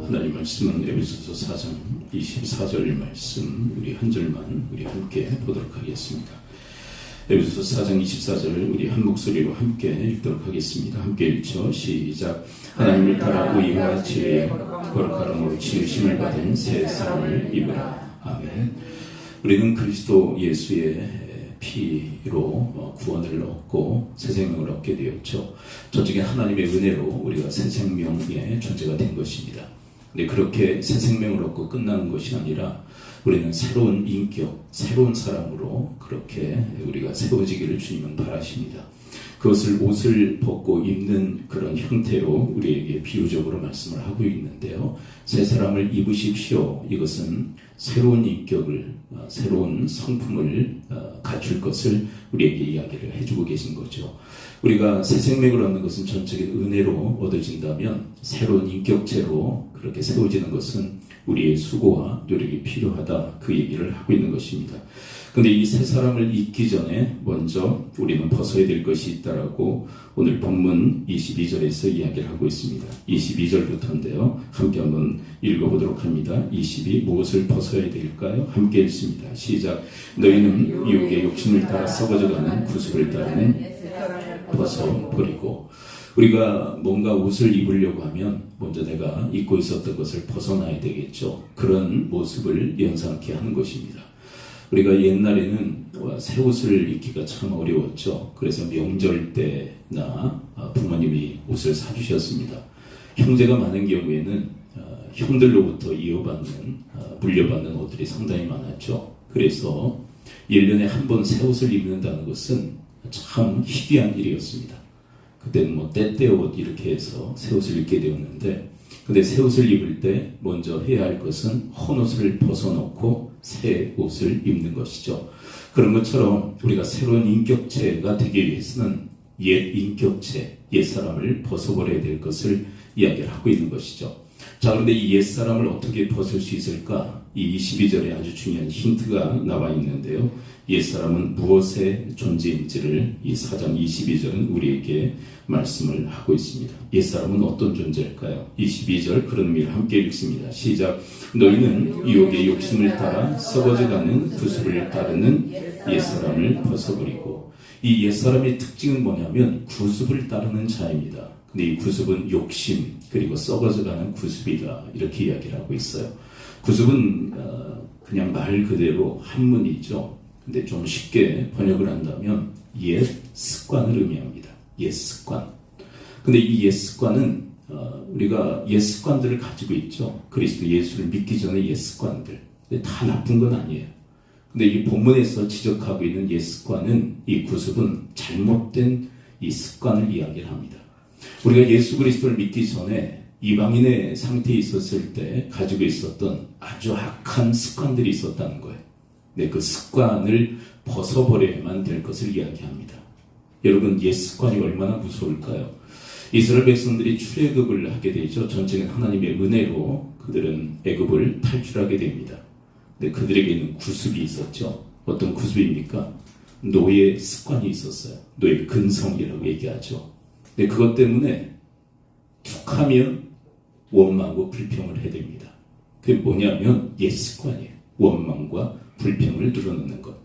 하나님 말씀은 에베소서 4장 24절 말씀 우리 한 절만 우리 함께 보도록 하겠습니다. 에베소서 4장 24절을 우리 한 목소리로 함께 읽도록 하겠습니다. 함께 읽죠. 시작. 하나님을 따라 의와 지혜에 거룩함으로 지으심을 받은 새 사람을 입으라. 아멘. 우리는 그리스도 예수의 피로 구원을 얻고 새 생명을 얻게 되었죠. 저쪽에 하나님의 은혜로 우리가 새 생명의 존재가 된 것입니다. 근데 그렇게 새 생명을 얻고 끝나는 것이 아니라 우리는 새로운 인격, 새로운 사람으로 그렇게 우리가 세워지기를 주님은 바라십니다. 그것을 옷을 벗고 입는 그런 형태로 우리에게 비유적으로 말씀을 하고 있는데요. 새 사람을 입으십시오. 이것은 새로운 인격을, 새로운 성품을 갖출 것을 우리에게 이야기를 해주고 계신 거죠. 우리가 새 생명을 얻는 것은 전적인 은혜로 얻어진다면 새로운 인격체로 그렇게 세워지는 것은 우리의 수고와 노력이 필요하다, 그 얘기를 하고 있는 것입니다. 근데 이 새 사람을 입기 전에 먼저 우리는 벗어야 될 것이 있다라고 오늘 본문 22절에서 이야기를 하고 있습니다. 22절부터인데요. 함께 한번 읽어보도록 합니다. 22, 무엇을 벗어야 될까요? 함께 읽습니다. 시작. 너희는 유혹의 욕심을 따라 썩어져가는 구습을 따르는 벗어버리고. 우리가 뭔가 옷을 입으려고 하면 먼저 내가 입고 있었던 것을 벗어나야 되겠죠. 그런 모습을 연상케 하는 것입니다. 우리가 옛날에는 새 옷을 입기가 참 어려웠죠. 그래서 명절 때나 부모님이 옷을 사주셨습니다. 형제가 많은 경우에는 형들로부터 이어받는, 물려받는 옷들이 상당히 많았죠. 그래서 1년에 한 번 새 옷을 입는다는 것은 참 희귀한 일이었습니다. 그때는 뭐 때때옷 이렇게 해서 새 옷을 입게 되었는데, 근데 새 옷을 입을 때 먼저 해야 할 것은 헌 옷을 벗어놓고 새 옷을 입는 것이죠. 그런 것처럼 우리가 새로운 인격체가 되기 위해서는 옛 인격체, 옛 사람을 벗어버려야 될 것을 이야기를 하고 있는 것이죠. 자, 그런데 이 옛 사람을 어떻게 벗을 수 있을까? 이 22절에 아주 중요한 힌트가 나와 있는데요. 옛 사람은 무엇의 존재인지를 이 4장 22절은 우리에게 말씀을 하고 있습니다. 옛 사람은 어떤 존재일까요? 22절 그런 의미를 함께 읽습니다. 시작. 너희는 유혹의 욕심을 따라 썩어져가는 구습을 따르는 옛 사람을 벗어버리고. 이 옛 사람의 특징은 뭐냐면 구습을 따르는 자입니다. 근데 이 구습은 욕심 그리고 썩어져가는 구습이다, 이렇게 이야기를 하고 있어요. 구습은 그냥 말 그대로 한문이죠. 근데 좀 쉽게 번역을 한다면 옛 습관을 의미합니다. 옛 습관. 근데 이 옛 습관은 우리가 옛 습관들을 가지고 있죠. 그리스도 예수를 믿기 전에 옛 습관들. 근데 다 나쁜 건 아니에요. 근데 이 본문에서 지적하고 있는 옛 습관은, 이 구습은 잘못된 이 습관을 이야기를 합니다. 우리가 예수 그리스도를 믿기 전에 이방인의 상태에 있었을 때 가지고 있었던 아주 악한 습관들이 있었다는 거예요. 네, 그 습관을 벗어버려야만 될 것을 이야기합니다. 여러분, 옛 습관이 얼마나 무서울까요? 이스라엘 백성들이 출애굽을 하게 되죠. 전적인 하나님의 은혜로 그들은 애굽을 탈출하게 됩니다. 근데 그들에게는 구습이 있었죠. 어떤 구습입니까? 노예 습관이 있었어요. 노예 근성이라고 얘기하죠. 근데 그것 때문에 툭 하면 원망과 불평을 해야 됩니다. 그게 뭐냐면 옛 습관이에요. 원망과 불평을 드러내는 것.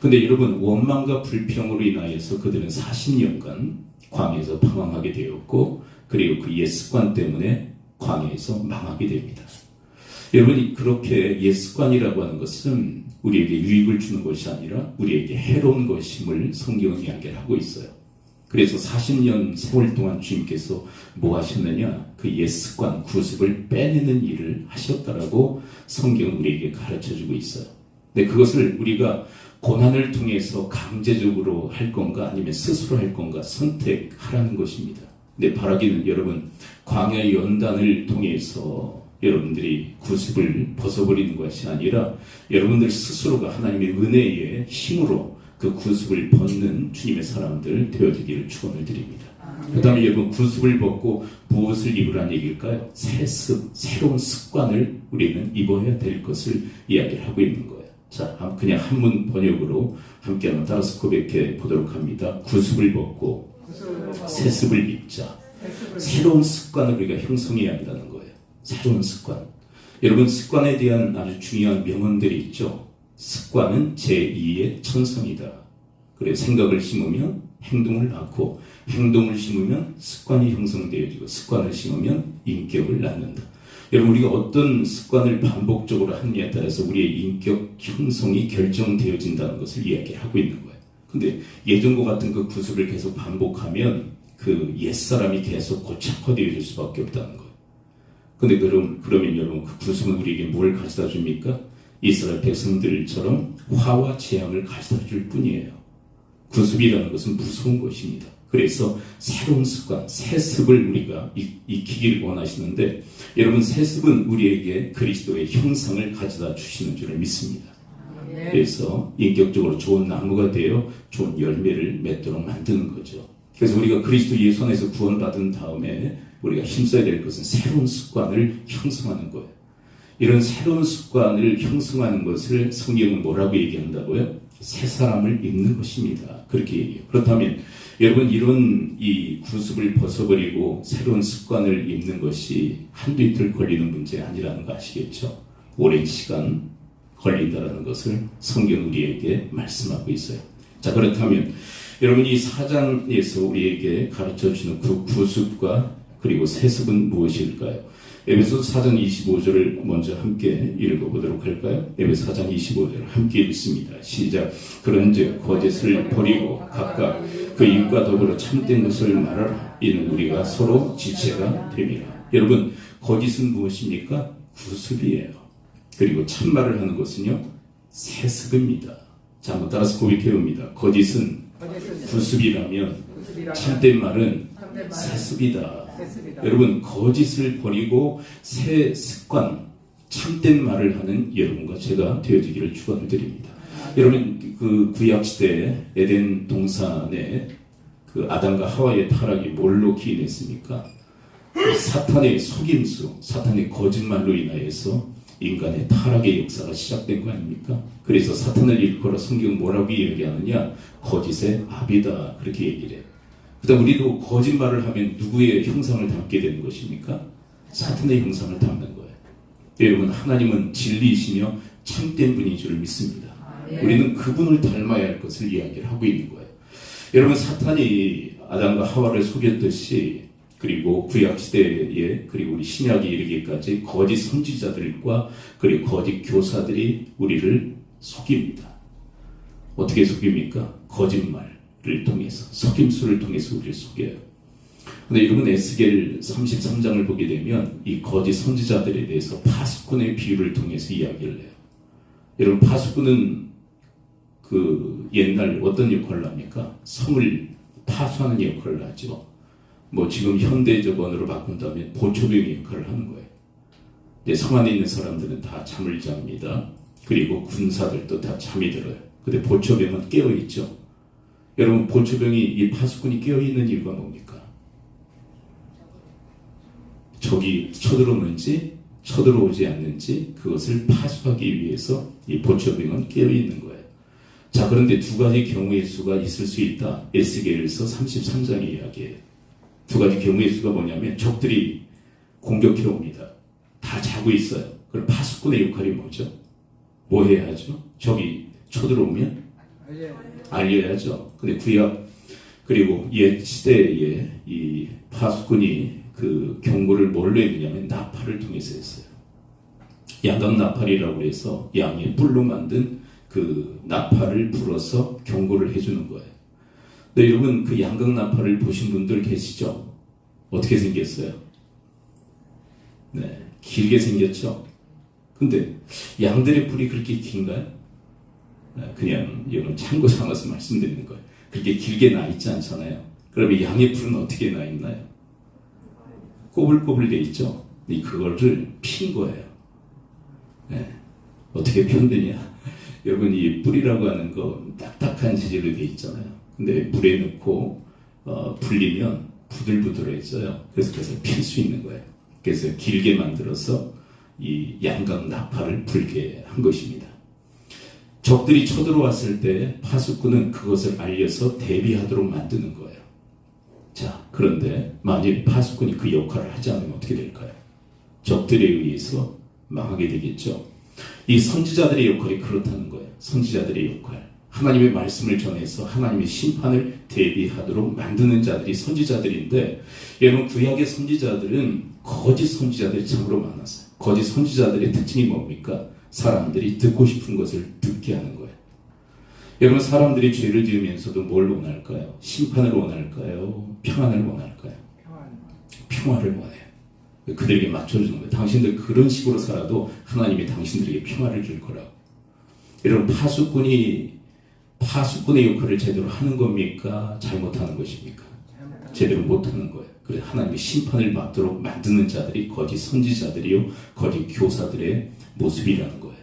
근데 여러분, 원망과 불평으로 인하여서 그들은 40년간 광야에서 방황하게 되었고, 그리고 그 옛 습관 때문에 광야에서 망하게 됩니다. 여러분이 그렇게 옛 습관이라고 하는 것은 우리에게 유익을 주는 것이 아니라 우리에게 해로운 것임을 성경은 이야기를 하고 있어요. 그래서 40년 세월 동안 주님께서 뭐 하셨느냐? 그 옛 습관, 구습을 빼내는 일을 하셨다라고 성경은 우리에게 가르쳐주고 있어요. 근데 그것을 우리가 고난을 통해서 강제적으로 할 건가 아니면 스스로 할 건가 선택하라는 것입니다. 근데 바라기는 여러분, 광야의 연단을 통해서 여러분들이 구습을 벗어버리는 것이 아니라 여러분들 스스로가 하나님의 은혜의 힘으로 그 구습을 벗는 주님의 사람들 되어지기를 축원을 드립니다. 그 다음에 여러분, 구습을 벗고 무엇을 입으라는 얘기일까요? 새로운 습관을 우리는 입어야 될 것을 이야기를 하고 있는 거예요. 자, 그냥 한문 번역으로 함께 한번 따라서 고백해 보도록 합니다. 구습을 벗고 새 습을 입자. 새로운 습관을 우리가 형성해야 한다는 거예요. 새로운 습관. 여러분, 습관에 대한 아주 중요한 명언들이 있죠. 습관은 제2의 천성이다. 그래, 생각을 심으면 행동을 낳고, 행동을 심으면 습관이 형성되어지고, 습관을 심으면 인격을 낳는다. 여러분, 우리가 어떤 습관을 반복적으로 하느냐에 따라서 우리의 인격 형성이 결정되어진다는 것을 이야기하고 있는 거예요. 근데 예전과 같은 그 구습을 계속 반복하면 그 옛사람이 계속 고착화되어질 수밖에 없다는 거예요. 근데 그러면 여러분, 그 구습은 우리에게 뭘 가져다 줍니까? 이스라엘 백성들처럼 화와 재앙을 가져다 줄 뿐이에요. 구습이라는 것은 무서운 것입니다. 그래서 새로운 습관, 세습을 우리가 익히기를 원하시는데, 여러분, 세습은 우리에게 그리스도의 형상을 가져다 주시는 줄을 믿습니다. 그래서 인격적으로 좋은 나무가 되어 좋은 열매를 맺도록 만드는 거죠. 그래서 우리가 그리스도 예수 안에서 구원받은 다음에 우리가 힘써야 될 것은 새로운 습관을 형성하는 거예요. 이런 새로운 습관을 형성하는 것을 성경은 뭐라고 얘기한다고요? 새 사람을 입는 것입니다. 그렇게 얘기해요. 그렇다면 여러분, 이런 이 구습을 벗어버리고 새로운 습관을 입는 것이 한두 이틀 걸리는 문제 아니라는 거 아시겠죠? 오랜 시간 걸린다는 것을 성경 우리에게 말씀하고 있어요. 자, 그렇다면 여러분, 이 4장에서 우리에게 가르쳐주는 그 구습과 그리고 세습은 무엇일까요? 에베소서 4장 25절을 먼저 함께 읽어보도록 할까요? 에베소 4장 25절 함께 읽습니다. 시작. 그런즉 거짓을 버리고 각각 그 입과 더불어 참된 것을 말하라. 이는 우리가 서로 지체가 됨이라. 여러분, 거짓은 무엇입니까? 구습이에요. 그리고 참말을 하는 것은요, 세습입니다. 자, 한번 따라서 고백해봅니다. 거짓은 구습이라면 참된 말은 세습이다. 여러분, 거짓을 버리고 새 습관, 참된 말을 하는 여러분과 제가 되어지기를 축원을 드립니다. 여러분, 그 구약시대에 에덴 동산에 그 아담과 하와의 타락이 뭘로 기인했습니까? 사탄의 속임수, 사탄의 거짓말로 인하여서 인간의 타락의 역사가 시작된 거 아닙니까? 그래서 사탄을 일컬어 성경은 뭐라고 얘기하느냐? 거짓의 아비다. 그렇게 얘기를 해요. 그다음 우리도 거짓말을 하면 누구의 형상을 담게 되는 것입니까? 사탄의 형상을 담는 거예요. 여러분, 하나님은 진리이시며 참된 분인 줄 믿습니다. 우리는 그분을 닮아야 할 것을 이야기를 하고 있는 거예요. 여러분, 사탄이 아담과 하와를 속였듯이, 그리고 구약시대에, 그리고 우리 신약에 이르기까지 거짓 선지자들과 그리고 거짓 교사들이 우리를 속입니다. 어떻게 속입니까? 거짓말을 통해서, 속임수를 통해서 우리를 속여요. 근데 여러분, 에스겔 33장을 보게 되면 이 거짓 선지자들에 대해서 파수꾼의 비유를 통해서 이야기를 해요. 여러분, 파수꾼은 그 옛날 어떤 역할을 합니까? 성을 파수하는 역할을 하죠. 뭐 지금 현대적 언어로 바꾼다면 보초병의 역할을 하는 거예요. 이제 성 안에 있는 사람들은 다 잠을 잡니다. 그리고 군사들도 다 잠이 들어요. 근데 보초병은 깨어있죠. 여러분, 보초병이, 이 파수꾼이 깨어있는 이유가 뭡니까? 적이 쳐들어오는지 쳐들어오지 않는지 그것을 파수하기 위해서 이 보초병은 깨어있는 거예요. 자, 그런데 두 가지 경우의 수가 있을 수 있다. 에스겔서 33장의 이야기예요. 두 가지 경우의 수가 뭐냐면, 적들이 공격해 옵니다. 다 자고 있어요. 그럼 파수꾼의 역할이 뭐죠? 뭐 해야 하죠? 적이 쳐들어오면 알려야죠. 근데 구약 그리고 옛 시대에 이 파수꾼이 그 경고를 뭘로 했냐면 나팔을 통해서 했어요. 양각 나팔이라고 해서 양의 뿔로 만든 그 나팔을 불어서 경고를 해주는 거예요. 네, 여러분, 그 양각 나팔을 보신 분들 계시죠? 어떻게 생겼어요? 네, 길게 생겼죠? 근데 양들의 뿔이 그렇게 긴가요? 네, 그냥 여러분 참고 삼아서 말씀드리는 거예요. 그렇게 길게 나 있지 않잖아요. 그러면 양의 뿔은 어떻게 나 있나요? 꼬불꼬불 돼 있죠? 그거를 핀 거예요. 네, 어떻게 편드냐? 여러분, 이 뿔이라고 하는 거 딱딱한 재질로 돼 있잖아요. 근데 물에 넣고 불리면 부들부들해져요. 그래서 필 수 있는 거예요. 그래서 길게 만들어서 이 양각 나팔을 불게 한 것입니다. 적들이 쳐들어왔을 때 파수꾼은 그것을 알려서 대비하도록 만드는 거예요. 자, 그런데 만일 파수꾼이 그 역할을 하지 않으면 어떻게 될까요? 적들에 의해서 망하게 되겠죠. 이 선지자들의 역할이 그렇다는 거예요. 선지자들의 역할. 하나님의 말씀을 전해서 하나님의 심판을 대비하도록 만드는 자들이 선지자들인데, 여러분 구약의 선지자들은 거짓 선지자들이 참으로 많았어요. 거짓 선지자들의 특징이 뭡니까? 사람들이 듣고 싶은 것을 듣게 하는 거예요. 여러분 사람들이 죄를 지으면서도 뭘 원할까요? 심판을 원할까요? 평안을 원할까요? 평화를 원해요. 그들에게 맞춰주는 거예요. 당신들 그런 식으로 살아도 하나님이 당신들에게 평화를 줄 거라고. 여러분 파수꾼의 역할을 제대로 하는 겁니까? 잘못하는 것입니까? 제대로 못하는 거예요. 그래서 하나님의 심판을 받도록 만드는 자들이 거짓 선지자들이요, 거짓 교사들의 모습이라는 거예요.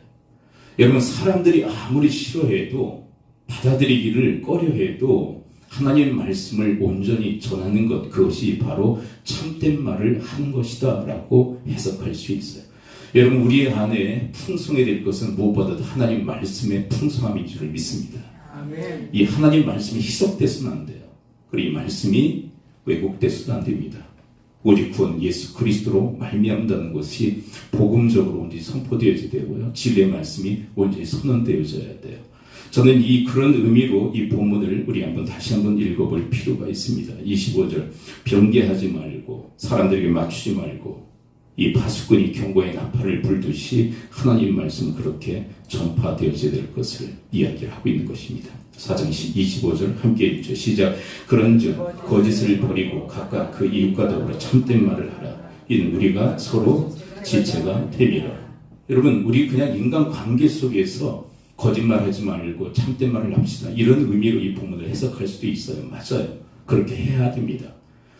여러분 사람들이 아무리 싫어해도, 받아들이기를 꺼려해도 하나님의 말씀을 온전히 전하는 것, 그것이 바로 참된 말을 하는 것이다 라고 해석할 수 있어요. 여러분 우리 안에 풍성해야 될 것은 무엇보다도 하나님 말씀의 풍성함인 줄 믿습니다. 아멘. 이 하나님 말씀이 희석돼서는 안 돼요. 그리고 이 말씀이 왜곡돼서도 안 됩니다. 오직 구원 예수 그리스도로 말미암다는 것이 복음적으로 온전히 선포되어져야 되고요, 진리의 말씀이 온전히 선언되어져야 돼요. 저는 그런 의미로 이 본문을 우리 다시 한번 읽어볼 필요가 있습니다. 25절, 변개하지 말고 사람들에게 맞추지 말고 이 파수꾼이 경고의 나팔을 불듯이 하나님 말씀 그렇게 전파되어져야 될 것을 이야기를 하고 있는 것입니다. 4장 25절 함께 읽죠. 시작. 그런즉 거짓을 버리고 각각 그 이웃과 더불어 참된 말을 하라. 이는 우리가 서로 지체가 됨이라. 여러분 우리 그냥 인간관계 속에서 거짓말하지 말고 참된 말을 합시다, 이런 의미로 이 본문을 해석할 수도 있어요. 맞아요. 그렇게 해야 됩니다.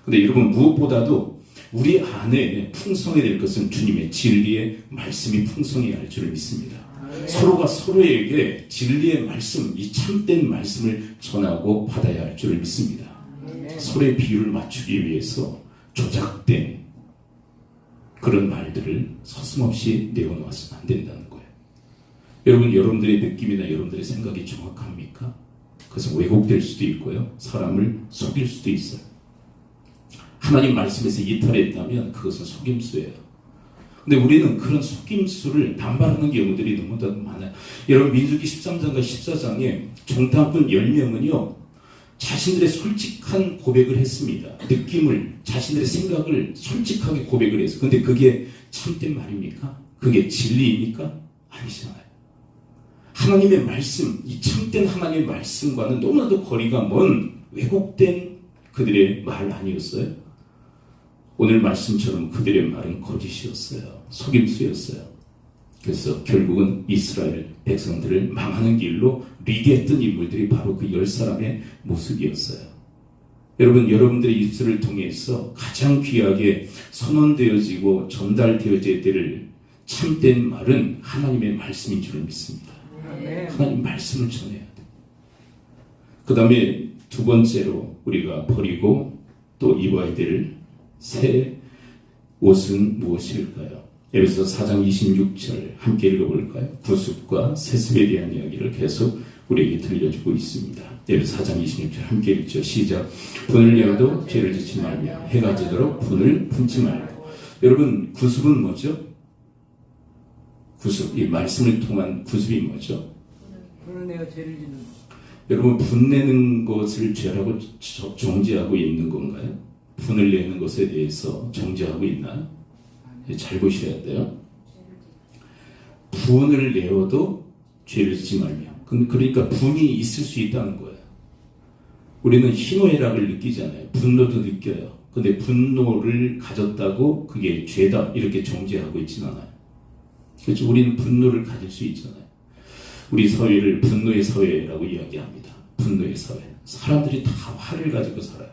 근데 여러분 무엇보다도 우리 안에 풍성해야 될 것은 주님의 진리의 말씀이 풍성해야 할 줄 믿습니다. 서로가 서로에게 진리의 말씀, 이 참된 말씀을 전하고 받아야 할 줄 믿습니다. 서로의 비율을 맞추기 위해서 조작된 그런 말들을 서슴없이 내어놓아서는 안 된다는 거예요. 여러분 여러분들의 느낌이나 여러분들의 생각이 정확합니까? 그것은 왜곡될 수도 있고요, 사람을 속일 수도 있어요. 하나님 말씀에서 이탈했다면 그것은 속임수예요. 근데 우리는 그런 속임수를 남발하는 경우들이 너무나 많아요. 여러분 민수기 13장과 14장에 정탐꾼 10명은요 자신들의 솔직한 고백을 했습니다. 느낌을, 자신들의 생각을 솔직하게 고백을 해서. 근데 그게 참된 말입니까? 그게 진리입니까? 아니잖아요. 하나님의 말씀, 이 참된 하나님의 말씀과는 너무나도 거리가 먼 왜곡된 그들의 말 아니었어요? 오늘 말씀처럼 그들의 말은 거짓이었어요. 속임수였어요. 그래서 결국은 이스라엘 백성들을 망하는 길로 리드했던 인물들이 바로 그 10사람의 모습이었어요. 여러분, 여러분들의 입술을 통해서 가장 귀하게 선언되어지고 전달되어져야 될 참된 말은 하나님의 말씀인 줄 믿습니다. 하나님 말씀을 전해야 돼요. 그 다음에 두 번째로 우리가 버리고 또 입어야 될 새 옷은 무엇일까요? 에베소서 4장 26절 함께 읽어볼까요? 구습과 세습에 대한 이야기를 계속 우리에게 들려주고 있습니다. 에베소서 4장 26절 함께 읽죠. 시작. 분을 내어도 죄를 짓지 말며 해가 지도록 분을 품지 말고. 여러분 구습은 뭐죠? 구습, 이 말씀을 통한 구습이 뭐죠? 분을 내어 죄를 짓는 것. 여러분 분내는 것을 죄라고 정죄하고 있는 건가요? 분을 내는 것에 대해서 정죄하고 있나요? 잘 보셔야 돼요. 분을 내어도 죄를 짓지 말며. 그러니까 분이 있을 수 있다는 거예요. 우리는 희노애락을 느끼잖아요. 분노도 느껴요. 근데 분노를 가졌다고 그게 죄다 이렇게 정죄하고 있진 않아요. 그렇죠? 우리는 분노를 가질 수 있잖아요. 우리 사회를 분노의 사회라고 이야기합니다. 분노의 사회. 사람들이 다 화를 가지고 살아요.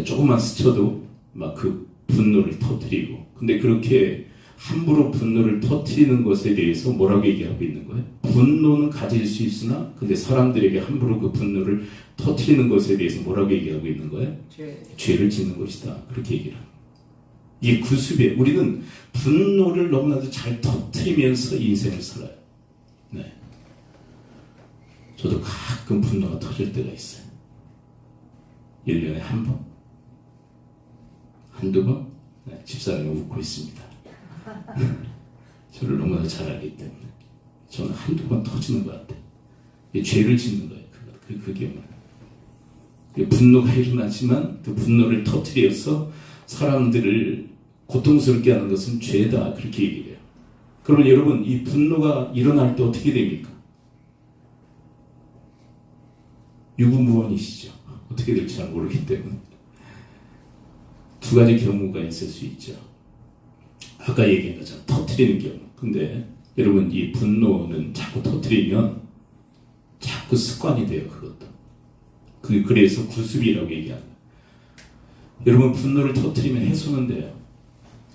조금만 스쳐도 막 그 분노를 터뜨리고. 근데 그렇게 함부로 분노를 터뜨리는 것에 대해서 뭐라고 얘기하고 있는 거예요? 분노는 가질 수 있으나 근데 사람들에게 함부로 그 분노를 터뜨리는 것에 대해서 뭐라고 얘기하고 있는 거예요? 죄를 짓는 것이다. 그렇게 얘기를 합니다. 이 구습에 우리는 분노를 너무나도 잘 터뜨리면서 인생을 살아요. 네. 저도 가끔 분노가 터질 때가 있어요. 1년에 한 번? 한두 번? 네, 집사람이 웃고 있습니다. 저를 너무나 잘 알기 때문에 저는 한두 번 터지는 것 같아요. 죄를 짓는 거예요. 그 경우는 분노가 일어나지만 그 분노를 터뜨려서 사람들을 고통스럽게 하는 것은 죄다, 그렇게 얘기해요. 그러면 여러분, 이 분노가 일어날 때 어떻게 됩니까? 유분무원이시죠. 어떻게 될지 잘 모르기 때문에 두 가지 경우가 있을 수 있죠. 아까 얘기한 것처럼 터뜨리는 경우. 근데 여러분, 이 분노는 자꾸 터뜨리면 자꾸 습관이 돼요. 그것도. 그래서 구습이라고 얘기합니다. 여러분, 분노를 터뜨리면 해소는 돼요.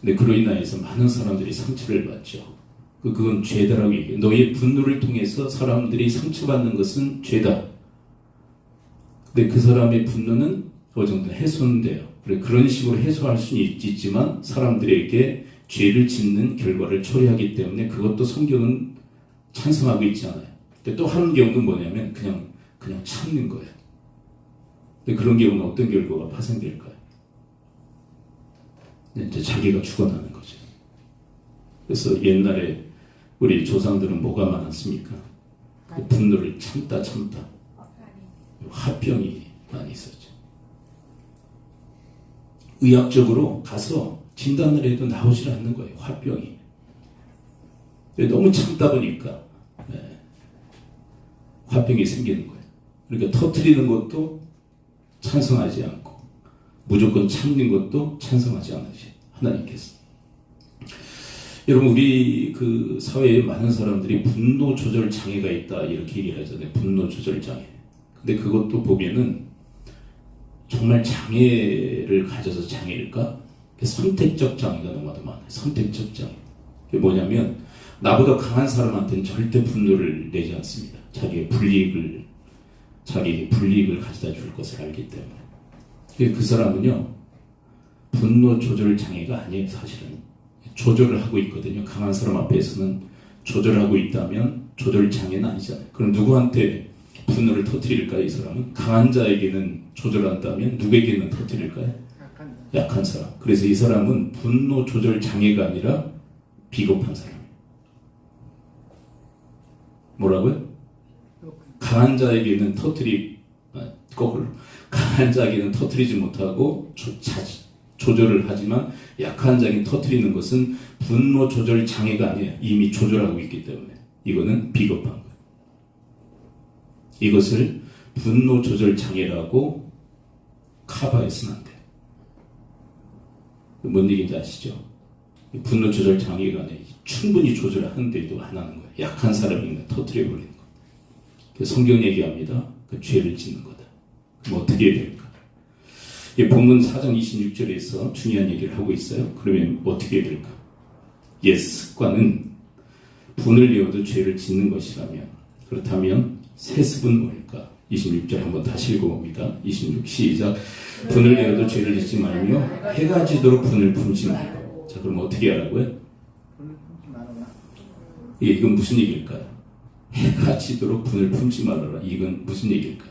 근데 그로 인하여서 많은 사람들이 상처를 받죠. 그건 죄다라고 얘기해요. 너의 분노를 통해서 사람들이 상처받는 것은 죄다. 근데 그 사람의 분노는 어느 정도 해소는 돼요. 그런 식으로 해소할 수는 있지만 사람들에게 죄를 짓는 결과를 초래하기 때문에 그것도 성경은 찬성하고 있지 않아요. 근데 또 한 경우는 뭐냐면 그냥 참는 거예요. 근데 그런 경우는 어떤 결과가 파생될까요? 이제 자기가 죽어나는 거죠. 그래서 옛날에 우리 조상들은 뭐가 많았습니까? 그 분노를 참다 화병이 많이 있었죠. 의학적으로 가서 진단을 해도 나오질 않는 거예요. 화병이. 너무 참다 보니까 화병이 생기는 거예요. 그러니까 터뜨리는 것도 찬성하지 않고 무조건 참는 것도 찬성하지 않으시 하나님께서. 여러분, 우리 그 사회에 많은 사람들이 분노 조절 장애가 있다 이렇게 얘기를 하잖아요. 분노 조절 장애. 근데 그것도 보면은 정말 장애를 가져서 장애일까? 선택적 장애가 너무나도 많아요. 선택적 장애. 그게 뭐냐면 나보다 강한 사람한테는 절대 분노를 내지 않습니다. 자기에게 불이익을 가져다 줄 것을 알기 때문에. 그 사람은요, 분노 조절 장애가 아니에요. 사실은 조절을 하고 있거든요. 강한 사람 앞에서는 조절하고 있다면 조절 장애는 아니잖아요. 그럼 누구한테 분노를 터뜨릴까요? 이 사람은 강한 자에게는 조절한다면 누구에게는 터뜨릴까요? 약한 사람. 그래서 이 사람은 분노 조절 장애가 아니라 비겁한 사람이에요. 뭐라고요? 강한 자에게는 거꾸로 강한 자에게는 터뜨리지 못하고 조절을 하지만 약한 자에게 터뜨리는 것은 분노 조절 장애가 아니에요. 이미 조절하고 있기 때문에 이거는 비겁한 거예요. 이것을 분노 조절 장애라고 커버해서는 안 돼요. 뭔 얘기인지 아시죠? 분노 조절 장애가 아니라 충분히 조절하는데도 안 하는 거예요. 약한 사람이면 터뜨려 버리는 거예요. 그래서 성경 얘기합니다. 그 죄를 짓는 거다. 그럼 어떻게 해야 될까? 본문 4장 26절에서 중요한 얘기를 하고 있어요. 그러면 어떻게 해야 될까? 옛 습관은 분을 내어도 죄를 짓는 것이라면, 그렇다면 새 습은 뭘까? 26절 한번 다시 읽어봅니다. 26 시작. 분을 내어도 죄를 짓지 말며 해가 지도록 분을 품지 말고. 자, 그럼 어떻게 하라고요? 이건 무슨 얘기일까요? 해가 지도록 분을 품지 말아라. 이건 무슨 얘기일까요?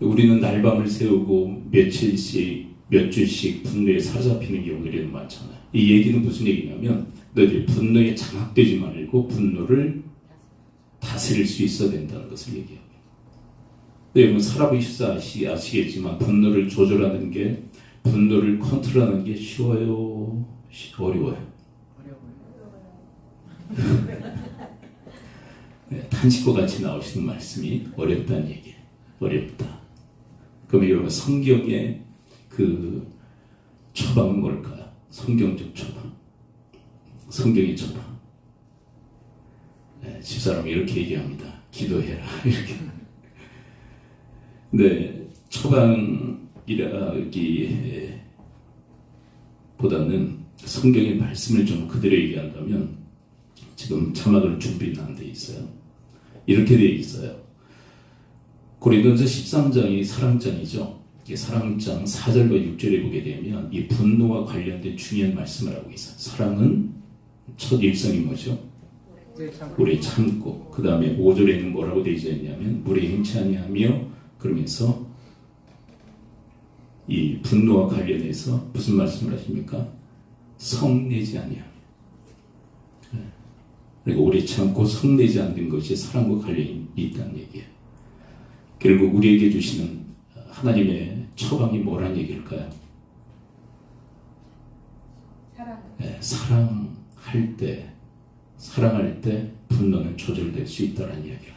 우리는 날밤을 세우고 며칠씩 몇 주씩 분노에 사로잡히는 경우들이 많잖아요. 이 얘기는 무슨 얘기냐면 너희들이 분노에 장악되지 말고 분노를 다스릴 수 있어야 된다는 것을 얘기합니다. 여러분, 살아보시다 아시겠지만 분노를 조절하는 게, 분노를 컨트롤하는 게 쉬워요? 어려워요? 네, 탄식과 같이 나오시는 말씀이 어렵다는 얘기예요. 어렵다. 그러면 여러분, 성경의 그 처방은 뭘까요? 성경적 처방. 성경의 처방. 네, 집사람이 이렇게 얘기합니다. 기도해라. 이렇게. 근데 처방이라기보다는 성경의 말씀을 좀 그대로 얘기한다면, 지금 자막을 준비는 안 돼 있어요. 이렇게 돼 있어요. 고린도전서 13장이 사랑장이죠. 사랑장 4절과 6절에 보게 되면 이 분노와 관련된 중요한 말씀을 하고 있어요. 사랑은 첫 일성이 뭐죠? 오래 참고, 그 다음에 5절에는 뭐라고 되어 있냐면 물에 행치 아니하며, 그러면서 이 분노와 관련해서 무슨 말씀을 하십니까? 성내지 아니함. 그러니까 오래 참고 성내지 않는 것이 사랑과 관련이 있다는 얘기예요. 결국 우리에게 주시는 하나님의 처방이 뭐란 얘기일까요? 사랑할 때 분노는 조절될 수 있다는 이야기예요.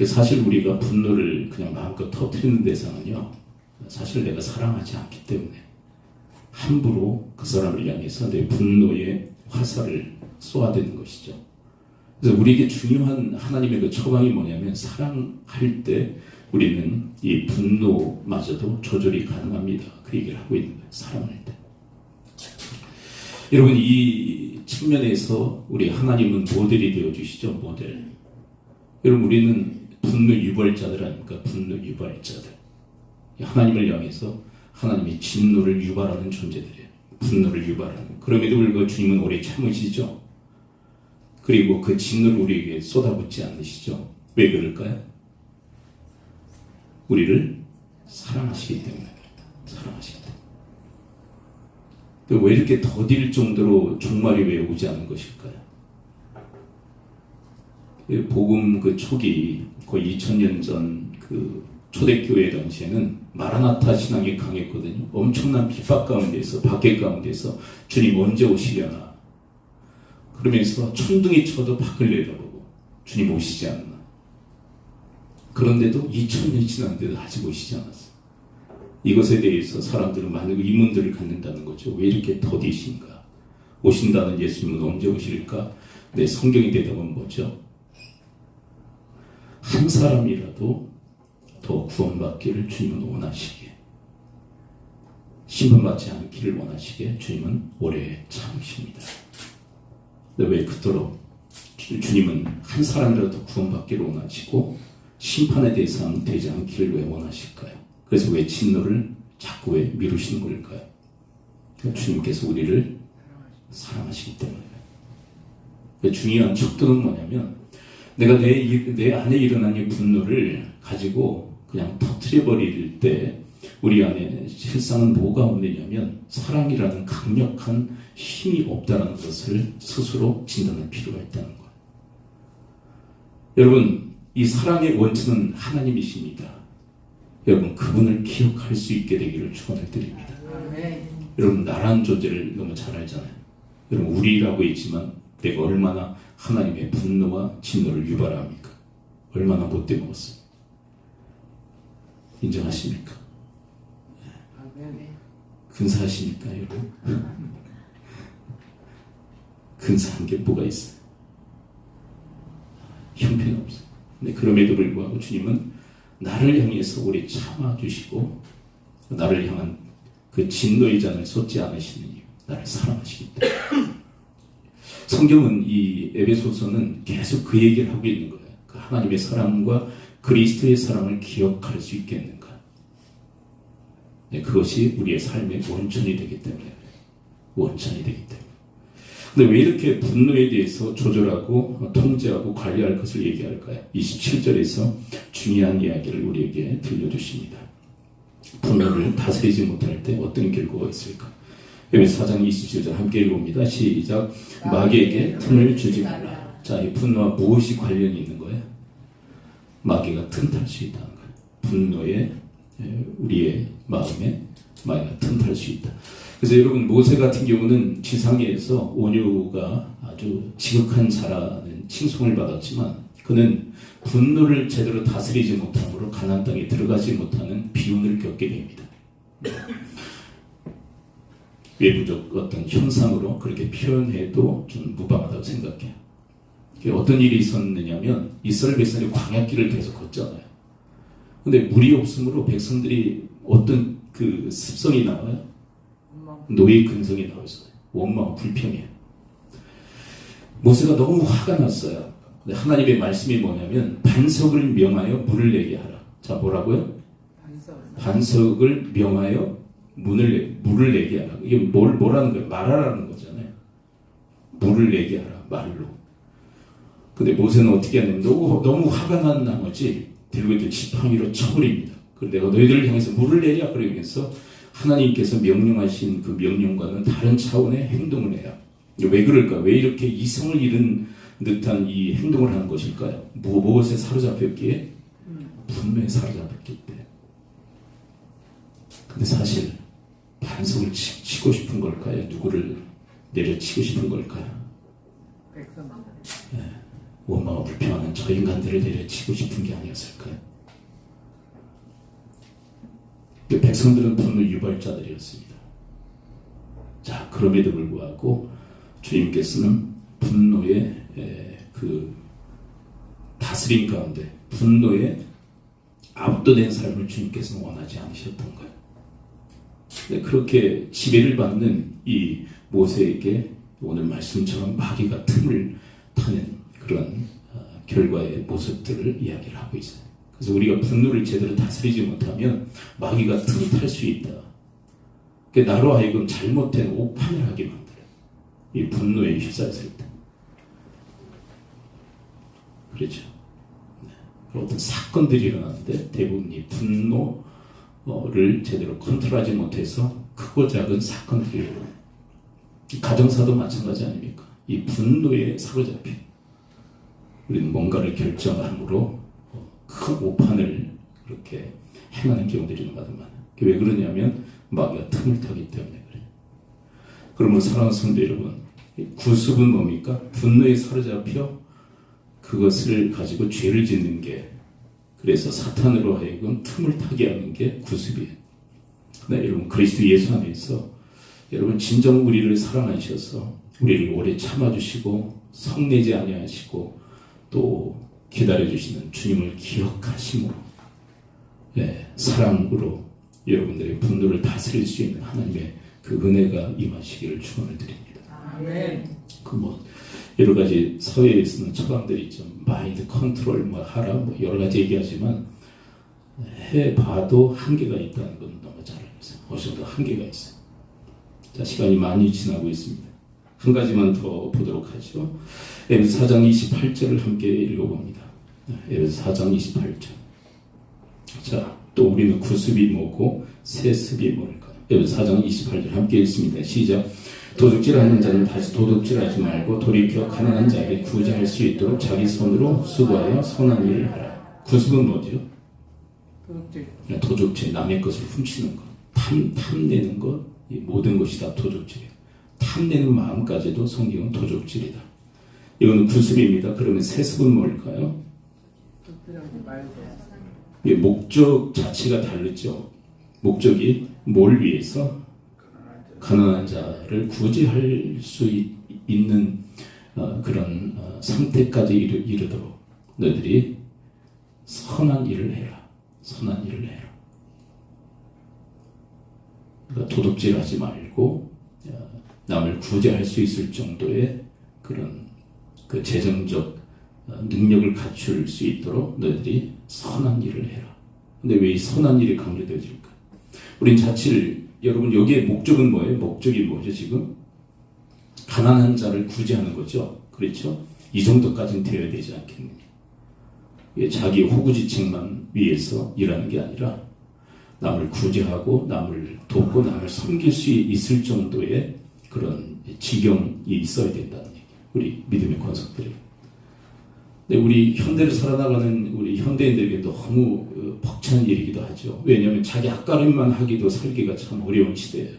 사실 우리가 분노를 그냥 마음껏 터뜨리는 대상은요, 사실 내가 사랑하지 않기 때문에 함부로 그 사람을 향해서 내 분노의 화살을 쏘아대는 것이죠. 그래서 우리에게 중요한 하나님의 그 처방이 뭐냐면, 사랑할 때 우리는 이 분노마저도 조절이 가능합니다. 그 얘기를 하고 있는 거예요. 사랑할 때. 여러분, 이 측면에서 우리 하나님은 모델이 되어주시죠. 모델. 여러분, 우리는 분노 유발자들 아닙니까? 분노 유발자들. 하나님을 향해서 하나님의 진노를 유발하는 존재들이에요. 분노를 유발하는. 그럼에도 불구하고 주님은 오래 참으시죠. 그리고 그 진노를 우리에게 쏟아붓지 않으시죠. 왜 그럴까요? 우리를 사랑하시기 때문에. 사랑하시기 때문에. 왜 이렇게 더딜 정도로 종말이 왜 오지 않는 것일까요? 복음 그 초기 거의 2000년 전 그 초대교회 당시에는 마라나타 신앙이 강했거든요. 엄청난 핍박 가운데서, 박해 가운데서 주님 언제 오시려나, 그러면서 천둥이 쳐도 밖을 내다보고 주님 오시지 않나. 그런데도 2000년 지났는데도 아직 오시지 않았어요. 이것에 대해서 사람들은 많은 의문들을 갖는다는 거죠. 왜 이렇게 더디신가? 오신다는 예수님은 언제 오실까? 내 성경의 대답은 뭐죠? 한 사람이라도 더 구원받기를 주님은 원하시기에, 심판받지 않기를 원하시기에 주님은 오래 참으십니다. 근데 왜 그토록 주님은 한 사람이라도 구원받기를 원하시고 심판의 대상 되지 않기를 왜 원하실까요? 그래서 왜 진노를 자꾸 왜 미루시는 걸까요? 주님께서 우리를 사랑하시기 때문에. 중요한 척도는 뭐냐면, 내가 내 안에 일어난 이 분노를 가지고 그냥 터뜨려버릴 때 우리 안에 실상은 뭐가 없느냐면, 사랑이라는 강력한 힘이 없다는 것을 스스로 진단할 필요가 있다는 거예요. 여러분, 이 사랑의 원천은 하나님이십니다. 여러분, 그분을 기억할 수 있게 되기를 축원을 드립니다. 여러분, 나라는 존재를 너무 잘 알잖아요. 여러분, 우리라고 있지만 내가 얼마나 하나님의 분노와 진노를 유발합니까? 얼마나 못돼 먹었어요. 인정하십니까? 근사하십니까, 여러분? 근사한 게 뭐가 있어요? 형편없어요. 근데 그럼에도 불구하고 주님은 나를 향해서 오래 참아주시고, 나를 향한 그 진노의 잔을 쏟지 않으시는 이유, 나를 사랑하시기 때문에. 성경은 이 에베소서는 계속 그 얘기를 하고 있는 거예요. 그 하나님의 사랑과 그리스도의 사랑을 기억할 수 있겠는가. 네, 그것이 우리의 삶의 원천이 되기 때문에. 원천이 되기 때문에. 근데 왜 이렇게 분노에 대해서 조절하고 통제하고 관리할 것을 얘기할까요? 27절에서 중요한 이야기를 우리에게 들려주십니다. 분노를 다스리지 못할 때 어떤 결과가 있을까? 에베소 4장 27절 함께 읽어봅니다. 시작. 마귀에게 틈을 주지 말라. 자, 이 분노와 무엇이 관련이 있는 거예요? 마귀가 틈탈 수 있다는 거예요. 분노에, 우리의 마음에 마귀가 틈탈 수 있다. 그래서 여러분, 모세 같은 경우는 지상에서 온유가 아주 지극한 자라는 칭송을 받았지만, 그는 분노를 제대로 다스리지 못함으로 가나안 땅에 들어가지 못하는 비운을 겪게 됩니다. 외부적 어떤 현상으로 그렇게 표현해도 좀 무방하다고 생각해요. 어떤 일이 있었느냐면, 이스라엘 백성이 광야길을 계속 걷잖아요. 근데 물이 없으므로 백성들이 어떤 그 습성이 나와요? 노예 근성이 나와서 원망, 불평해요. 모세가 너무 화가 났어요. 근데 하나님의 말씀이 뭐냐면, 반석을 명하여 물을 내게 하라. 자, 뭐라고요? 반석을 명하여 물을 내게 하라. 이게 뭐라는 거예요? 말하라는 거잖아요. 물을 내게 하라. 말로. 근데 모세는 어떻게 하냐면, 너무 화가 난 나머지 들고 있던 지팡이로 쳐버립니다. 그리고 내가 너희들을 향해서 물을 내랴 그러면서 하나님께서 명령하신 그 명령과는 다른 차원의 행동을 해야. 왜 그럴까? 왜 이렇게 이성을 잃은 듯한 이 행동을 하는 것일까요? 무엇에 사로잡혔기에? 분노에 사로잡혔기 때문에. 근데 사실 반석을 치고 싶은 걸까요? 누구를 내려치고 싶은 걸까요? 백성입니다. 원망과 불평하는 저 인간들을 내려치고 싶은 게 아니었을까요? 백성들은 분노 유발자들이었습니다. 자, 그럼에도 불구하고 주님께서는 분노의 그 다스림 가운데 분노에 압도된 삶을 주님께서는 원하지 않으셨던 거예요. 그렇게 지배를 받는 이 모세에게 오늘 말씀처럼 마귀가 틈을 타는 그런 결과의 모습들을 이야기를 하고 있어요. 그래서 우리가 분노를 제대로 다스리지 못하면 마귀가 틈을 탈 수 있다. 나로 하여금 잘못된 오판을 하게 만들어요. 이 분노에 휩싸였을 때. 그렇죠. 어떤 사건들이 일어나는데 대부분 이 분노를 제대로 컨트롤하지 못해서 크고 작은 사건들이 일어나요. 가정사도 마찬가지 아닙니까? 이 분노에 사로잡혀 우리는 뭔가를 결정함으로 큰 오판을 그렇게 행하는 경우들이 많아요. 왜 그러냐면 마귀가 틈을 타기 때문에 그래요. 그러므로 사랑하는 성도 여러분, 구습은 뭡니까? 분노에 사로잡혀 그것을 가지고 죄를 짓는 게, 그래서 사탄으로 하여금 틈을 타게 하는 게 구습이에요. 네, 여러분 그리스도 예수 안에서 여러분 진정 우리를 사랑하셔서 우리를 오래 참아주시고 성내지 아니하시고 또 기다려주시는 주님을 기억하심으로 사랑으로 여러분들의 분노를 다스릴 수 있는 하나님의 그 은혜가 임하시기를 축원을 드립니다. 아멘. 여러 가지 사회에서는 처방들이 있죠. 마인드 컨트롤 하라 여러 가지 얘기하지만 해봐도 한계가 있다는 건 너무 잘 알고 있어요. 어느 정도 한계가 있어요. 자, 시간이 많이 지나고 있습니다. 한 가지만 더 보도록 하죠. 에베소 4장 28절을 함께 읽어봅니다. 에베소 4장 28절. 자, 또 우리는 구습이 뭐고 세습이 뭘까요? 에베소 4장 28절 함께 읽습니다. 시작. 도둑질하는 자는 다시 도둑질하지 말고 돌이켜 가난한 자에게 구제할 수 있도록 자기 손으로 수고하여 선한 일을 하라. 구습은 뭐죠? 도둑질, 남의 것을 훔치는 것, 탐내는 것, 이 모든 것이 다 도둑질이에요. 탐내는 마음까지도 성경은 도둑질이다. 이건 구습입니다. 그러면 세습은 뭘까요? 목적 자체가 다르죠. 목적이 뭘 위해서? 가난한 자를 구제할 수 있는 그런 상태까지 이르도록 너희들이 선한 일을 해라. 선한 일을 해라. 그러니까 도둑질하지 말고 남을 구제할 수 있을 정도의 그런 그 재정적 능력을 갖출 수 있도록 너희들이 선한 일을 해라. 근데 왜 이 선한 일이 강조되어질까? 우린 자칫 여러분 여기에 목적은 뭐예요? 목적이 뭐죠 지금? 가난한 자를 구제하는 거죠. 그렇죠? 이 정도까지는 되어야 되지 않겠느냐. 자기 호구지책만 위해서 일하는 게 아니라 남을 구제하고 남을 돕고 남을 섬길 수 있을 정도의 그런 지경이 있어야 된다는 얘기예요. 우리 믿음의 권속들이. 근데 우리 현대를 살아나가는 우리 현대인들에게 너무 벅찬 일이기도 하죠. 왜냐하면 자기 앞가림만 하기도 살기가 참 어려운 시대예요.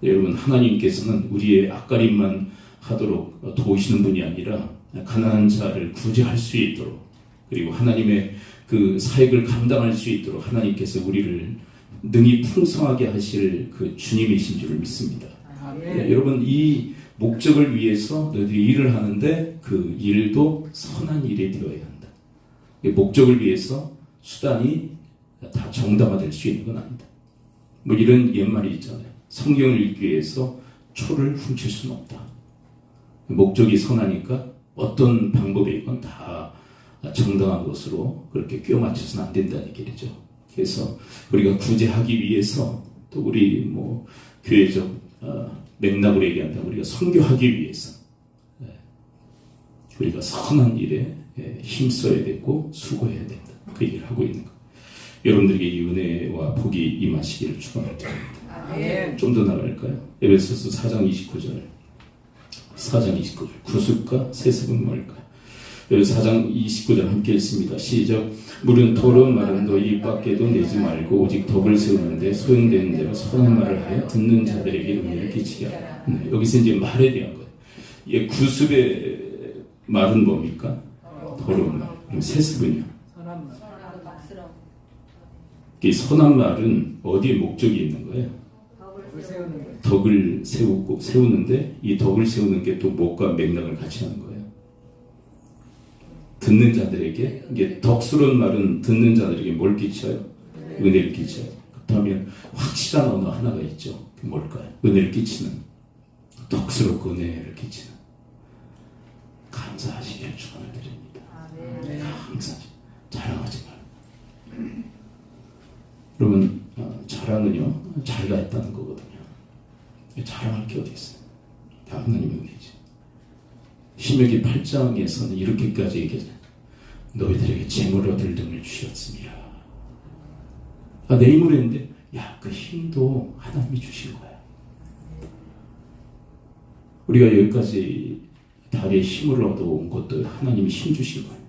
여러분 하나님께서는 우리의 앞가림만 하도록 도우시는 분이 아니라 가난한 자를 구제할 수 있도록 그리고 하나님의 그 사역을 감당할 수 있도록 하나님께서 우리를 능히 풍성하게 하실 그 주님이신 줄을 믿습니다. 여러분 이 목적을 위해서 너희들이 일을 하는데 그 일도 선한 일이 되어야 한다. 목적을 위해서 수단이 다 정당화될 수 있는 건 아니다. 뭐 이런 옛말이 있잖아요. 성경을 읽기 위해서 초를 훔칠 수는 없다. 목적이 선하니까 어떤 방법이건 다 정당한 것으로 그렇게 끼워 맞춰서는 안 된다는 얘기죠. 그래서 우리가 구제하기 위해서 또 우리 뭐 교회적 맥락으로 얘기한다면 우리가 선교하기 위해서 우리가 선한 일에 힘써야 되고 수고해야 된다. 그 얘기를 하고 있는 거. 여러분들에게 이 은혜와 복이 임하시기를 축원합니다. 아멘. 좀 더 나갈까요? 에베소서 4장 29절. 4장 29절. 구습과 세습은 뭘까요? 4장 29절 함께 읽습니다. 시작. 물은 더러운 말은 너희 입 밖에도 내지 말고 오직 덕을 세우는데 소용되는 대로 선한 말을 하여 듣는 자들에게 은혜를 끼치게 하라. 네, 여기서 이제 말에 대한 거예요. 이 구습의 말은 뭡니까? 더러운 말. 그럼 세습은요? 선한 말. 이 선한 말은 어디에 목적이 있는 거예요? 덕을 세우는 거예요. 덕을 세우는데 이 덕을 세우는 게 또 목과 맥락을 같이 하는 거예요. 듣는 자들에게 이게 덕스러운 말은 듣는 자들에게 뭘 끼쳐요? 은혜를 끼쳐요. 그렇다면 확실한 언어 하나가 있죠. 그게 뭘까요? 은혜를 끼치는, 덕스럽고 은혜를 끼치는. 감사하시길 축원드립니다. 아멘. 감사하시. 자랑하지 말고. 여러분, 자랑은요 자기가 했다는 거거든요. 자랑할 게 어디 있어요? 다 하나님의 은혜지. 신명기 8장에서는 이렇게까지 얘기하잖아요. 너희들에게 재물 얻을 등을 주셨으며. 내 힘으로 했는데, 그 힘도 하나님이 주신 거야. 우리가 여기까지 다리에 힘을 얻어온 것도 하나님이 힘 주신 거예요.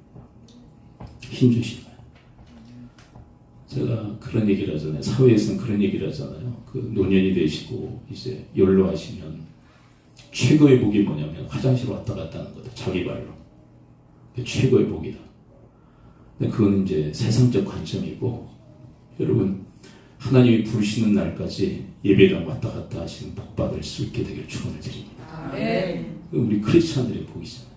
힘 주신 거예요. 제가 그런 얘기를 하잖아요. 사회에서는 그런 얘기를 하잖아요. 그 노년이 되시고 이제 연로하시면 최고의 복이 뭐냐면 화장실 왔다 갔다 하는 거다. 자기 발로. 최고의 복이다. 근데 그건 이제 세상적 관점이고, 여러분 하나님이 부르시는 날까지 예배당 왔다 갔다 하시는 복 받을 수 있게 되길 축원을 드립니다. 아멘. 우리 크리스찬들의 복이잖아요.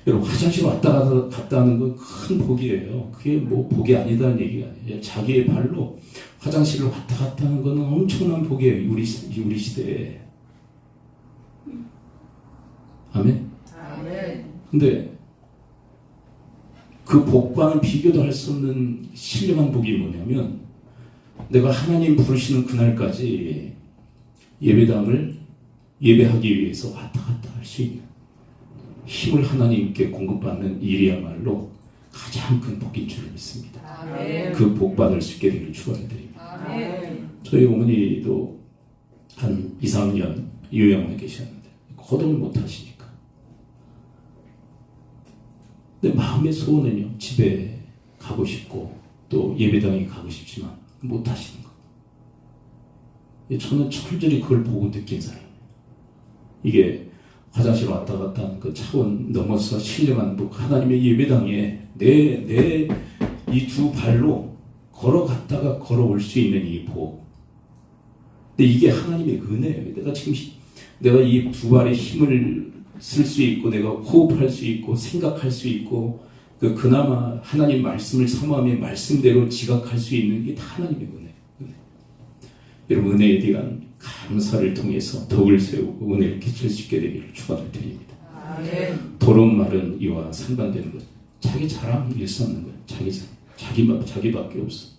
여러분 화장실 왔다 갔다 하는 건 큰 복이에요. 그게 뭐 복이 아니다는 얘기가 아니에요. 자기의 발로 화장실을 왔다 갔다 하는 거는 엄청난 복이에요. 우리 시대에. 아멘. 아멘. 근데 그 복과는 비교도 할 수 없는 신령한 복이 뭐냐면, 내가 하나님 부르시는 그날까지 예배당을 예배하기 위해서 왔다 갔다 할 수 있는 힘을 하나님께 공급받는 일이야말로 가장 큰 복인 줄 믿습니다. 아멘. 그 복 받을 수 있게 되기를 축원드립니다. 아멘. 저희 어머니도 한 2, 3년 요양원에 계셨는데 거동을 못 하시니까. 근데 마음의 소원은요, 집에 가고 싶고 또 예배당에 가고 싶지만 못 하시는 거. 저는 철저히 그걸 보고 느낀 사람이에요. 이게 화장실 왔다 갔다 하는 그 차원 넘어서 신령한 복, 하나님의 예배당에 내 이 두 발로 걸어갔다가 걸어올 수 있는 이 복. 근데 이게 하나님의 은혜예요. 내가 이 두 발에 힘을 쓸 수 있고, 내가 호흡할 수 있고, 생각할 수 있고, 그나마 하나님 말씀을 사모하며 말씀대로 지각할 수 있는 게 다 하나님의 은혜. 여러분, 은혜에 대한 감사를 통해서 덕을 세우고 은혜를 끼칠 수 있게 되기를 축원을 드립니다. 아멘. 더러운 말은 이와 상반되는 것. 자기 자랑 일삼는 거예요. 자기밖에 없어.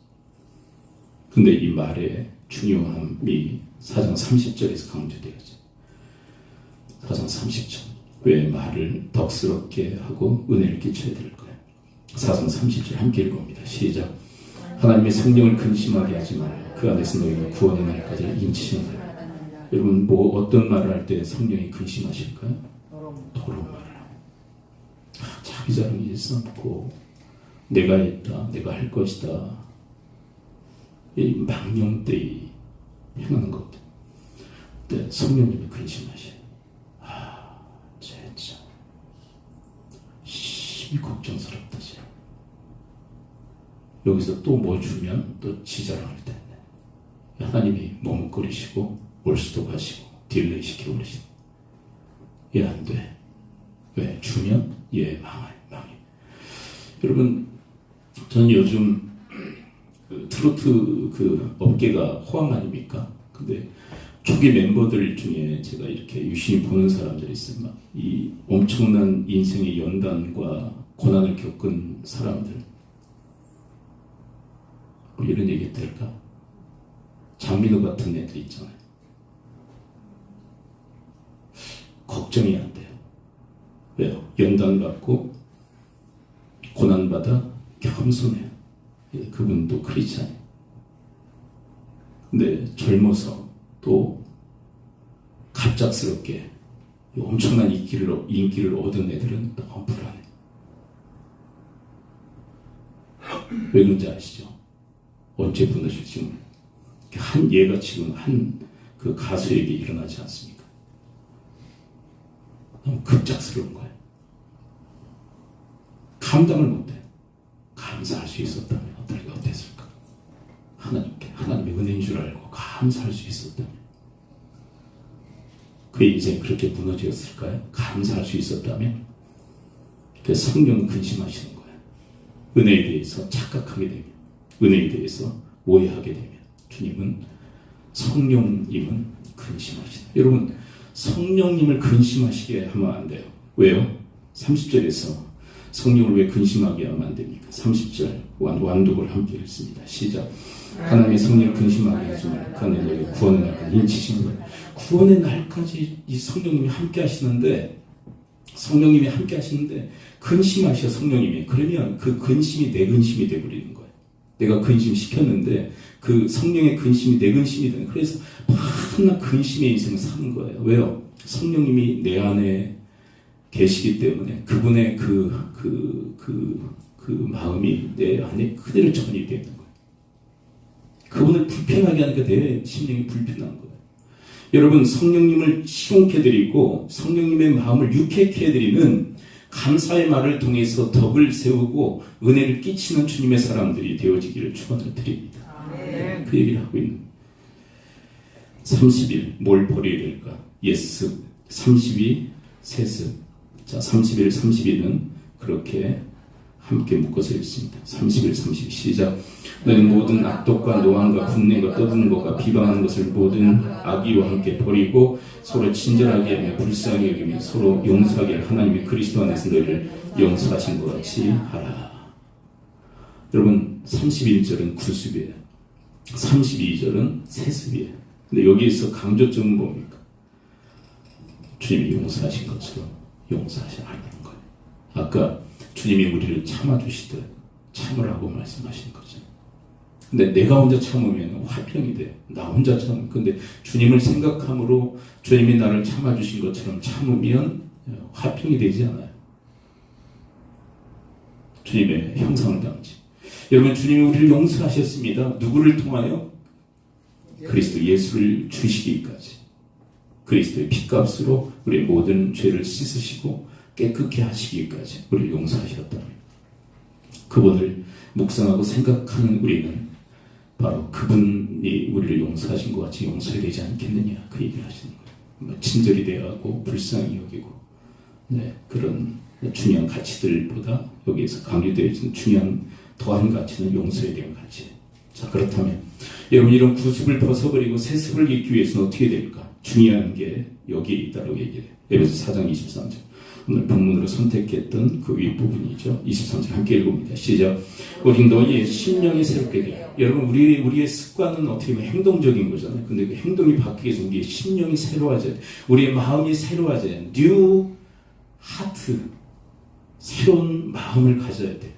근데 이 말의 중요함이 4장 30절에서 강조되어져. 4장 30절. 왜 말을 덕스럽게 하고 은혜를 끼쳐야 될까요? 4장 30절 함께 읽어봅니다. 시작. 하나님의 성령을 근심하게 하지 말라. 그 안에서 너희가 구원의 날까지 인치시느니라. 여러분, 뭐 어떤 말을 할 때 성령이 근심하실까요? 더러운 말을 하고, 자기 자랑이 일삼고, 내가 했다, 내가 할 것이다, 이 망령되이 행하는 것. 근데 성령님이 근심하셔. 진짜 심히 걱정스럽다. 여기서 또 뭐 주면 또 지자랑할 텐데, 하나님이 머뭇거리시고 올 수도 가시고 딜레이 시키고 그러시고, 안 돼. 왜? 주면 망해. 여러분, 저는 요즘 트로트 그 업계가 호황 아닙니까? 근데 초기 멤버들 중에 제가 이렇게 유심히 보는 사람들이 있어요. 막 이 엄청난 인생의 연단과 고난을 겪은 사람들. 뭐 이런 얘기 될까? 장민호 같은 애들 있잖아요. 걱정이 안 돼요. 왜요? 연단받고 고난받아 겸손해요. 그분도 크리스찬이에요. 근데 젊어서 또 갑작스럽게 엄청난 인기를 얻은 애들은 너무 불안해. 왜 그런지 아시죠? 언제 무너질지 몰라요. 한 예가 지금 한 그 가수에게 일어나지 않습니까? 너무 급작스러운 거예요. 감당을 못해. 감사할 수 있었다면 어땠을까? 하나님의 은혜인 줄 알고 감사할 수 있었다면 그의 인생이 그렇게 무너졌을까요? 감사할 수 있었다면 그 성령은 근심하시는 거예요. 은혜에 대해서 착각하게 되면, 은혜에 대해서 오해하게 되면 주님은 성령님은 근심하시다. 여러분, 성령님을 근심하시게 하면 안 돼요. 왜요? 30절에서 성령을 왜 근심하게 하면 안 됩니까? 30절 완독을 함께 읽습니다. 시작. 하나님의 성령을 근심하게 하지 말고 그는 너희 구원의 날까지 인치신 거예요. 구원의 날까지 이 성령님이 함께 하시는데, 성령님이 함께 하시는데 근심하셔. 성령님이. 그러면 그 근심이 내 근심이 되어버리는 거예요. 내가 근심시켰는데 그 성령의 근심이 내 근심이 되는 거예요. 그래서 밤낮 근심의 인생을 사는 거예요. 왜요? 성령님이 내 안에 계시기 때문에 그분의 그 마음이 내 안에 그대로 전이 되는 거예요. 그분을 불편하게 하니까 내 심령이 불편한 거예요. 여러분, 성령님을 시원케 해드리고 성령님의 마음을 유쾌케 해드리는 감사의 말을 통해서 덕을 세우고 은혜를 끼치는 주님의 사람들이 되어지기를 축원을 드립니다. 아멘. 그 얘기를 하고 있는 30일 뭘 버려야 될까? 예습 32 세습. 자, 31 32는 그렇게 함께 묶어서 읽습니다. 31 32 시작. 너는 모든 악독과 노함과 분냄과 떠드는 것과 비방하는 것을 모든 악의와 함께 버리고 서로 친절하게 하며 불쌍히 여기며 서로 용서하게 할 하나님이 그리스도 안에서 너희를 용서하신 것 같이 하라. 여러분, 31절은 구습이에요. 32절은 세습이에요. 근데 여기에서 강조점은 뭡니까? 주님이 용서하신 것처럼 용서하시라는 거예요. 아까 주님이 우리를 참아주시듯 참으라고 말씀하신 거죠. 근데 내가 혼자 참으면 화평이 돼. 나 혼자 참으면. 근데 주님을 생각함으로 주님이 나를 참아주신 것처럼 참으면 화평이 되지 않아요. 주님의 형상을 담지. 여러분, 주님이 우리를 용서하셨습니다. 누구를 통하여? 그리스도 예수를 주시기까지. 그리스도의 피값으로 우리의 모든 죄를 씻으시고 깨끗게 하시기까지 우리를 용서하셨다면, 그분을 묵상하고 생각하는 우리는 바로 그분이 우리를 용서하신 것 같이 용서해야 되지 않겠느냐, 그 얘기를 하시는 거예요. 친절히 대하고 불쌍히 여기고, 그런 중요한 가치들보다 여기에서 강조되어진 중요한 더한 가치는 용서에 대한 가치. 자, 그렇다면 여러분, 이런 구습을 벗어버리고 세습을 입기 위해서는 어떻게 될까? 중요한 게 여기에 있다고 얘기해요. 에베소 4장 23절. 오늘 본문으로 선택했던 그 윗부분이죠. 23절 함께 읽어봅니다. 시작. 오직 너희의 심령이 새롭게 되어. 여러분, 우리의 습관은 어떻게 보면 행동적인 거잖아요. 근데 그 행동이 바뀌기 위해서 우리의 심령이 새로워져야 돼. 우리의 마음이 새로워져야 돼. 뉴 하트. 새로운 마음을 가져야 돼.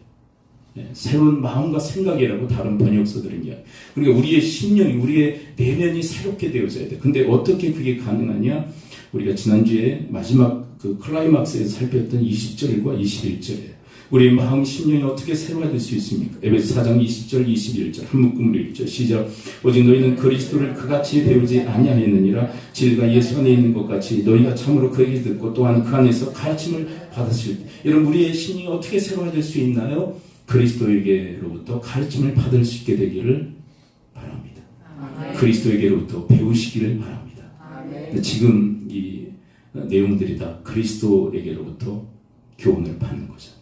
새로운 마음과 생각이라고 다른 번역서들은 이야기. 그러니까 우리의 심령이, 우리의 내면이 새롭게 되어져야 돼. 근데 어떻게 그게 가능하냐? 우리가 지난주에 마지막 그 클라이막스에서 살폈던 20절과 21절이에요. 우리의 마음, 심령이 어떻게 새로워질 수 있습니까? 에베소 4장 20절, 21절 한 묶음으로 읽죠. 시작. 오직 너희는 그리스도를 그같이 배우지 아니하였느니라. 진리가 예수 안에 있는 것 같이 너희가 참으로 그 얘기를 듣고 또한 그 안에서 가르침을 받았을 때, 여러분, 우리의 심령이 어떻게 새로워질 수 있나요? 그리스도에게로부터 가르침을 받을 수 있게 되기를 바랍니다. 아멘. 그리스도에게로부터 배우시기를 바랍니다. 아멘. 지금 이 내용들이 다 그리스도에게로부터 교훈을 받는 거죠.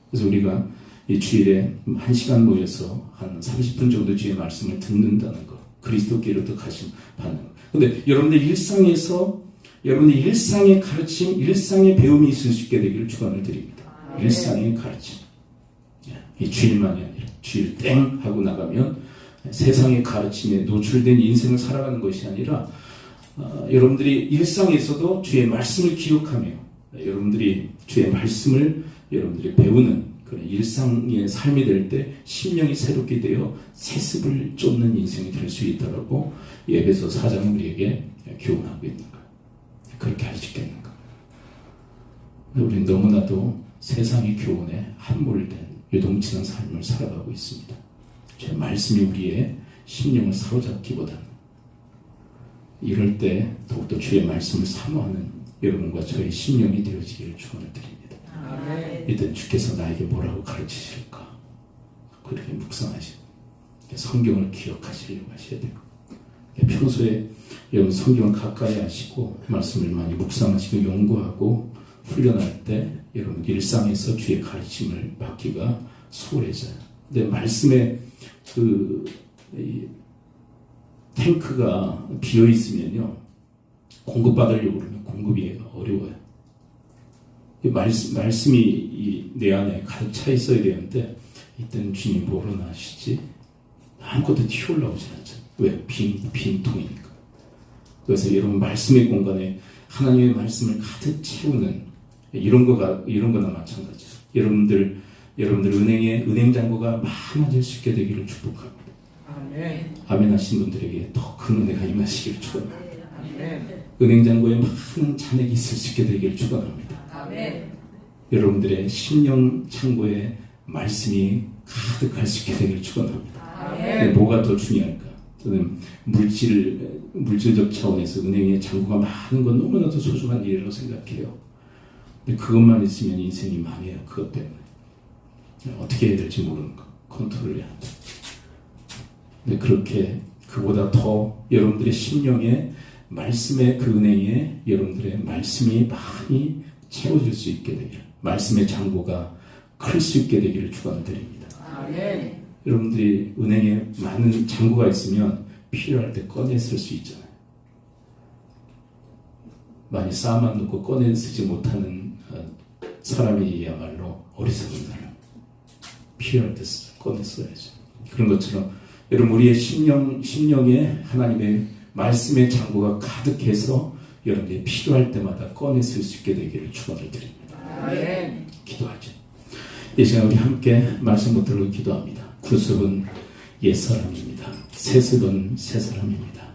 그래서 우리가 이 주일에 1시간 모여서 한 30분 정도 주의 말씀을 듣는다는 거, 그리스도께로부터 가르침 받는 거. 근데 여러분들 일상에서 여러분들 일상의 가르침, 일상의 배움이 있을 수 있게 되기를 축원을 드립니다. 아멘. 일상의 가르침. 이 주일만이 아니라 주일 땡 하고 나가면 세상의 가르침에 노출된 인생을 살아가는 것이 아니라 여러분들이 일상에서도 주의 말씀을 기억하며 여러분들이 주의 말씀을 여러분들이 배우는 그런 일상의 삶이 될 때 심령이 새롭게 되어 세습을 쫓는 인생이 될 수 있다라고 에베소 4장은 우리에게 교훈하고 있는 거예요. 그렇게 할 수 있겠는가? 우리는 너무나도 세상의 교훈에 함몰된 요동치는 삶을 살아가고 있습니다. 제 말씀이 우리의 심령을 사로잡기보다는 이럴 때 더욱더 주의 말씀을 사모하는 여러분과 저의 심령이 되어지기를 축원을 드립니다. 아멘. 이때 주께서 나에게 뭐라고 가르치실까? 그렇게 묵상하시고 성경을 기억하시려고 하셔야 되고 평소에 여러분 성경을 가까이 하시고 말씀을 많이 묵상하시고 연구하고 훈련할 때 여러분 일상에서 주의 가르침을 받기가 수월해져요. 근데 말씀에 이 탱크가 비어 있으면요 공급받으려고 그러면 공급이 어려워요. 이 말씀이 내 안에 가득 차 있어야 되는데 이때는 주님 뭐로 나시지? 아무것도 튀어올라오지 않잖아요. 왜? 빈 통이니까. 그래서 여러분 말씀의 공간에 하나님의 말씀을 가득 채우는 이런 거나 마찬가지예요. 여러분들 은행 잔고가 많아질 수 있게 되기를 축복합니다. 아멘. 아멘 하신 분들에게 더 큰 은혜가 임하시기를 축원합니다. 아멘. 은행 잔고에 많은 잔액이 있을 수 있게 되기를 축원합니다. 아멘. 여러분들의 심령 창고에 말씀이 가득할 수 있게 되기를 축원합니다. 아멘. 뭐가 더 중요할까? 저는 물질적 차원에서 은행에 잔고가 많은 건 너무나도 소중한 일이라고 생각해요. 근데 그것만 있으면 인생이 망해요. 그것 때문에 어떻게 해야 될지 모르는 거 컨트롤해야 돼. 근데 그렇게 그보다 더 여러분들의 심령에 말씀의 그 은행에 여러분들의 말씀이 많이 채워질 수 있게 되기를, 말씀의 잔고가 클 수 있게 되기를 축원드립니다. 아멘. 여러분들이 은행에 많은 잔고가 있으면 필요할 때 꺼내 쓸 수 있잖아요. 많이 쌓아만 놓고 꺼내 쓰지 못하는 사람이야말로 어리석은 사람. 필요할 때 꺼내 써야죠. 그런 것처럼 여러분 우리의 심령에 하나님의 말씀의 잔고가 가득해서 여러분들이 필요할 때마다 꺼내 쓸 수 있게 되기를 축원을 드립니다. 아멘. 기도하죠. 이 시간 우리 함께 말씀 붙들고 기도합니다. 구습은 옛사람입니다. 세습은 새사람입니다.